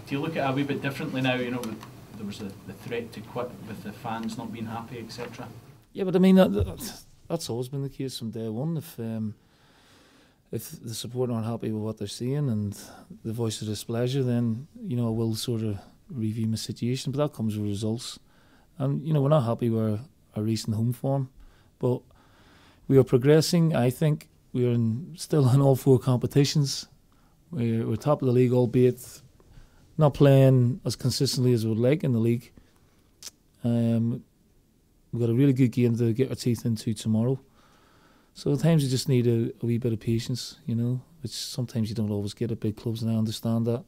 Do you look at it a wee bit differently now? You know, there was the threat to quit with the fans not being happy, etc. Yeah, but I mean that's always been the case from day one. If the support aren't happy with what they're seeing and the voice of displeasure, then I will sort of review my situation. But that comes with results, and we're not happy with our recent home form, but we are progressing. I think we are still in all 4 competitions. We're top of the league, albeit not playing as consistently as we would like in the league. We've got a really good game to get our teeth into tomorrow. So at times you just need a wee bit of patience, which sometimes you don't always get at big clubs, and I understand that.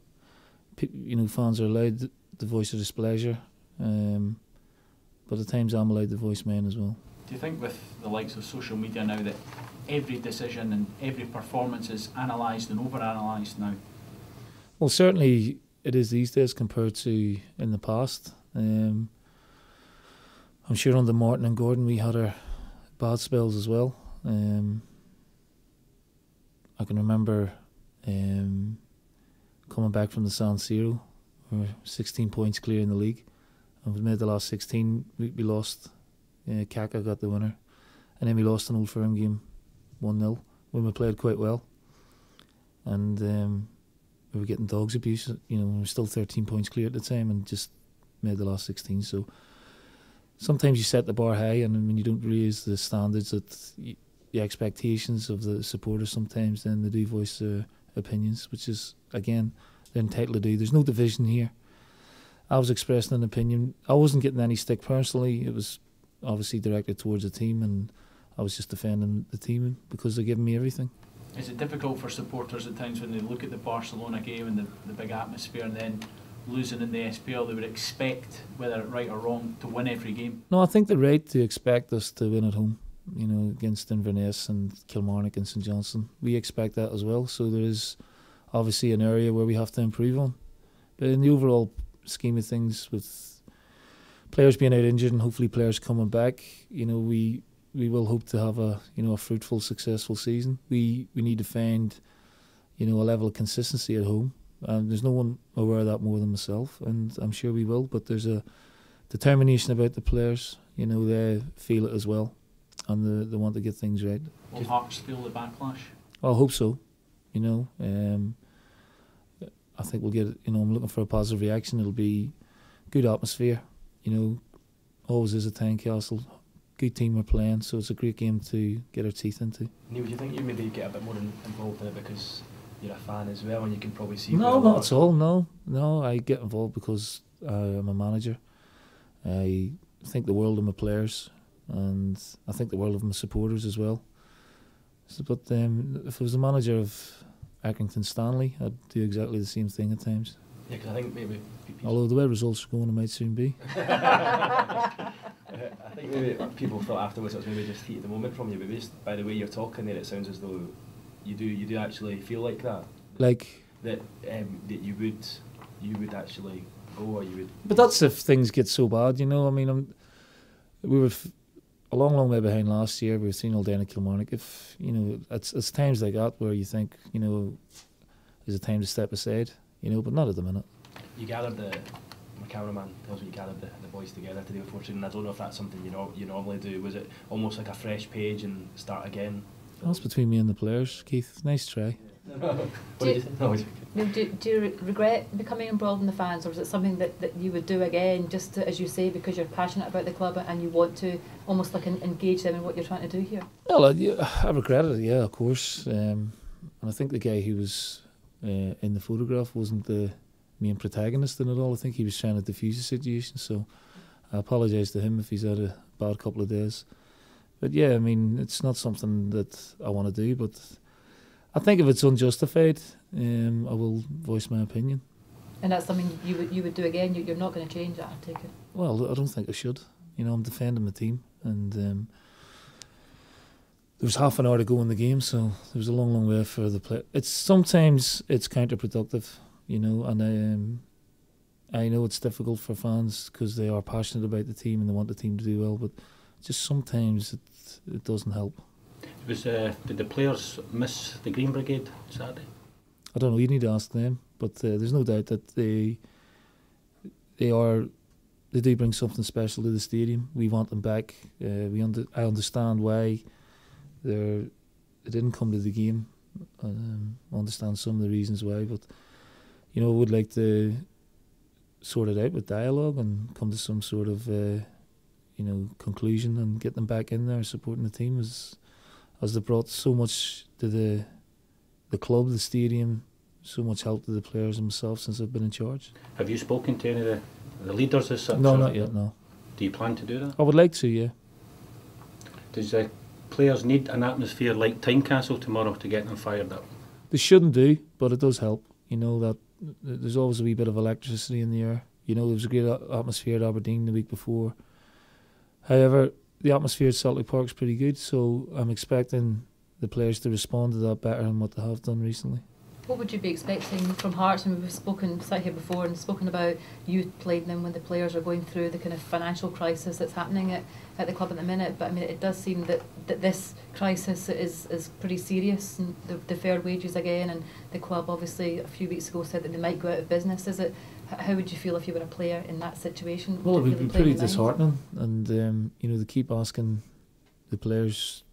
Fans are allowed the voice of displeasure, but at times I'm allowed to voice mine as well. Do you think with the likes of social media now that every decision and every performance is analysed and over-analysed now? Well, certainly it is these days compared to in the past. I'm sure under Martin and Gordon we had our bad spells as well. I can remember coming back from the San Siro. We were 16 points clear in the league, and we made the last 16. We lost. Kaka got the winner, and then we lost an Old Firm game 1-0 when we played quite well, and we were getting dogs abuse. We were still 13 points clear at the time and just made the last 16. So sometimes you set the bar high, and when you don't raise the standards that the expectations of the supporters, sometimes then they do voice their opinions, which is, again, they're entitled to do. There's no division here. I was expressing an opinion. I wasn't getting any stick personally. It was obviously directed towards the team, and I was just defending the team because they're giving me everything. Is it difficult for supporters at times when they look at the Barcelona game and the big atmosphere, and then losing in the SPL, they would expect, whether right or wrong, to win every game? No, I think they're right to expect us to win at home, against Inverness and Kilmarnock and St Johnstone. We expect that as well, so there is obviously an area where we have to improve on. But in the overall scheme of things, with players being out injured and hopefully players coming back, we will hope to have a fruitful, successful season. We need to find a level of consistency at home. There's no one aware of that more than myself, and I'm sure we will. But there's a determination about the players. They feel it as well, and they want to get things right. Will Hearts feel the backlash? I hope so. I think we'll get. I'm looking for a positive reaction. It'll be good atmosphere. Always is at Tynecastle. Good team we're playing, so it's a great game to get our teeth into. Neil, do you think you maybe get a bit more involved in it because you're a fan as well, and you can probably see? No, not at all. No, I get involved because I'm a manager. I think the world of my players, and I think the world of my supporters as well. But if I was a manager of Accrington Stanley, I'd do exactly the same thing at times. Yeah, because I think maybe. Although the way results are going, it might soon be. I think maybe people thought afterwards it was maybe just heat at the moment from you, but just by the way you're talking there, it sounds as though you do actually feel like that. Like that you would actually go, or you would. But that's if things get so bad, I mean, we were a long way behind last year. We were 3-0 down at Kilmarnock. If it's times like that where you think there's a time to step aside, but not at the minute. You gathered my cameraman tells me you gathered the boys together today before training. I don't know if that's something you normally do. Was it almost like a fresh page and start again? That's between me and the players, Keith. Nice try. What did you think? Do you regret becoming involved in the fans, or is it something that you would do again, just to, as you say, because you're passionate about the club and you want to almost like engage them in what you're trying to do here? Well, I regretted it, yeah, of course. And I think the guy who was in the photograph wasn't the main protagonist in it all. I think he was trying to defuse the situation, so I apologise to him if he's had a bad couple of days. But yeah, I mean, it's not something that I want to do, but I think if it's unjustified, I will voice my opinion. And that's something you would do again? You're not going to change that, I take it? Well, I don't think I should. I'm defending my team, and there was half an hour to go in the game, so there was a long way for the play. Sometimes it's counterproductive, and I know it's difficult for fans because they are passionate about the team and they want the team to do well, but just sometimes it doesn't help. Did the players miss the Green Brigade Saturday? I don't know, you need to ask them. But there's no doubt that they do bring something special to the stadium. We want them back. I understand why they didn't come to the game. I understand some of the reasons why, but I would like to sort it out with dialogue and come to some sort of conclusion and get them back in there supporting the team, as they brought so much to the club, the stadium, so much help to the players themselves since I've been in charge. Have you spoken to any of the leaders as such? No, not yet, no. Do you plan to do that? I would like to, yeah. Does the players need an atmosphere like Tynecastle tomorrow to get them fired up? They shouldn't do, but it does help. That there's always a wee bit of electricity in the air. There was a great atmosphere at Aberdeen the week before. However, the atmosphere at Celtic Park is pretty good, so I'm expecting the players to respond to that better than what they have done recently. What would you be expecting from Hearts? And we've sat here before and spoken about you playing them when the players are going through the kind of financial crisis that's happening at the club at the minute. But I mean, it does seem that this crisis is pretty serious, and the fair wages again, and the club obviously a few weeks ago said that they might go out of business. How would you feel if you were a player in that situation? Well, it would be pretty disheartening, and they keep asking the players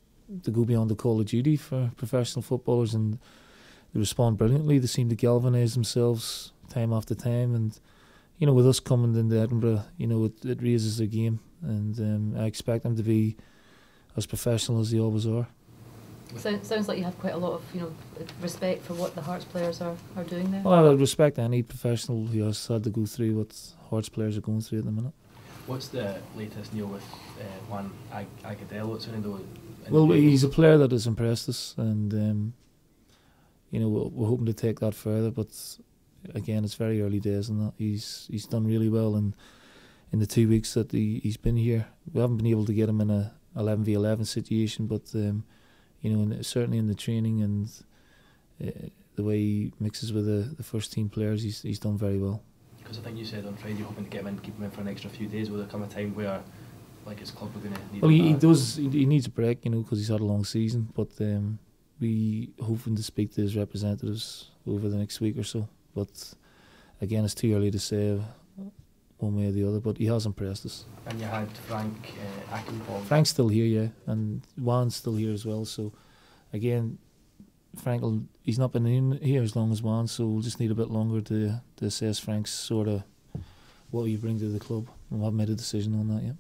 to go beyond the call of duty for professional footballers, and they respond brilliantly. They seem to galvanise themselves time after time, and with us coming into Edinburgh, it raises their game, and I expect them to be as professional as they always are. Sounds like you have quite a lot of respect for what the Hearts players are doing there. Well, I respect any professional who has had to go through what Hearts players are going through at the minute. What's the latest, Neil, with Juan Agudelo? What's going to do? Well, he's a player that has impressed us, and we're hoping to take that further. But again, it's very early days, and that he's done really well in the 2 weeks that he's been here. We haven't been able to get him in a 11v11 situation, but certainly in the training and the way he mixes with the first team players, he's done very well. Because I think you said on Friday you're hoping to get him in, keep him in for an extra few days. Will there come a time where, like, his club are going to need Well, him back? he needs a break, because he's had a long season. But we hoping to speak to his representatives over the next week or so. But again, it's too early to say one way or the other. But he has impressed us. And you had Frank Akinpong. Frank's still here, yeah, and Juan's still here as well. So again, he's not been in here as long as Juan, so we'll just need a bit longer to assess Frank's sort of what he brings to the club. We haven't made a decision on that yet.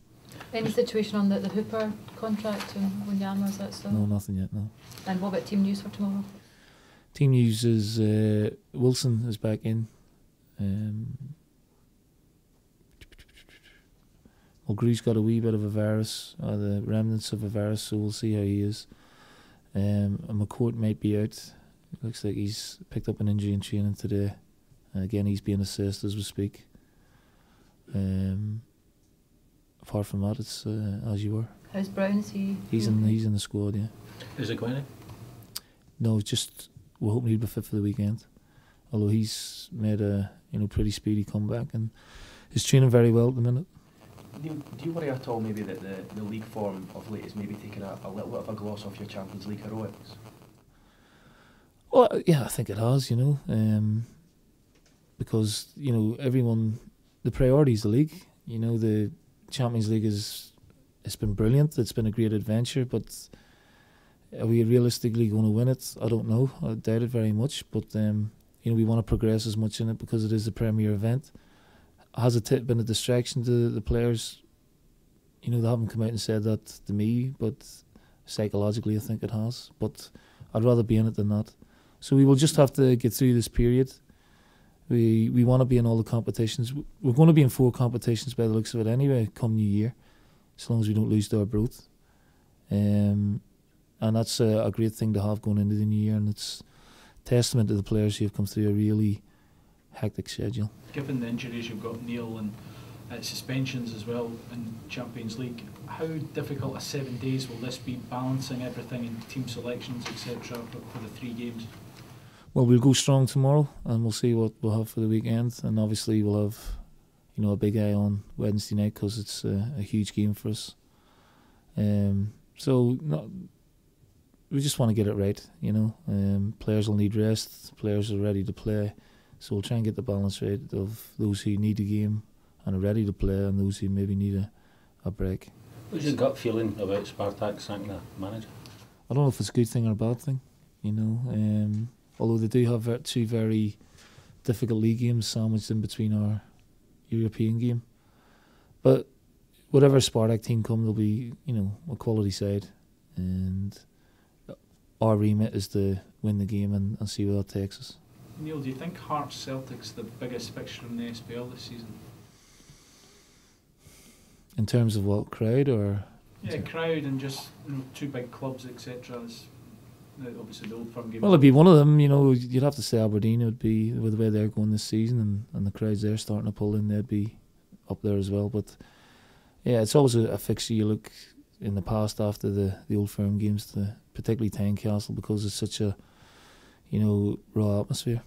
Any situation on the Hooper contract and Wanyama, is that still? No, nothing yet, no. And what about team news for tomorrow? Team news is Wilson is back in. Well, Gru's got a wee bit of a virus, or the remnants of a virus, so we'll see how he is. And McCourt might be out. It looks like he's picked up an injury in training today. Again, he's being assessed as we speak. Apart from that, it's as you were. How's Brown? Is he? He's in the squad, yeah. Is it going to? No, just we're hoping he'll be fit for the weekend. Although he's made a pretty speedy comeback and is training very well at the minute. Do you worry at all maybe that the league form of late is maybe taking a little bit of a gloss off your Champions League heroics? Well, yeah, I think it has, because everyone, the priority is the league. The Champions League it's been brilliant. It's been a great adventure, but are we realistically going to win it? I don't know. I doubt it very much, but we want to progress as much in it because it is the premier event. Has it been a distraction to the players? They haven't come out and said that to me, but psychologically I think it has. But I'd rather be in it than not. So we will just have to get through this period. We want to be in all the competitions. We're going to be in 4 competitions by the looks of it anyway, come New Year, as long as we don't lose to Arbroath. And that's a great thing to have going into the new year, and it's testament to the players who have come through a really hectic schedule. Given the injuries you've got, Neil, and suspensions as well in Champions League, how difficult 7 days will this be, balancing everything in team selections, etc., for the 3 games? Well, we'll go strong tomorrow, and we'll see what we'll have for the weekend, and obviously we'll have a big eye on Wednesday night because it's a huge game for us. We just want to get it right, Players will need rest, players are ready to play. So we'll try and get the balance right of those who need the game and are ready to play, and those who maybe need a break. What's your gut feeling about Spartak sacking the manager? I don't know if it's a good thing or a bad thing, you know. Although they do have two very difficult league games sandwiched in between our European game. But whatever Spartak team come, they'll be, you know, a quality side. And our remit is to win the game and see where that takes us. Neil, do you think Hearts Celtic's the biggest fixture in the SPL this season? In terms of what, crowd or? Yeah, crowd and just, you know, two big clubs, etc. Obviously the Old Firm game. Well, it'd be one of them. You know, you'd have to say Aberdeen. It would be with the way they're going this season, and the crowds they're starting to pull in. They'd be up there as well. But yeah, it's always a fixture you look in the past after the Old Firm games, particularly Tynecastle, because it's such a, you know, raw atmosphere.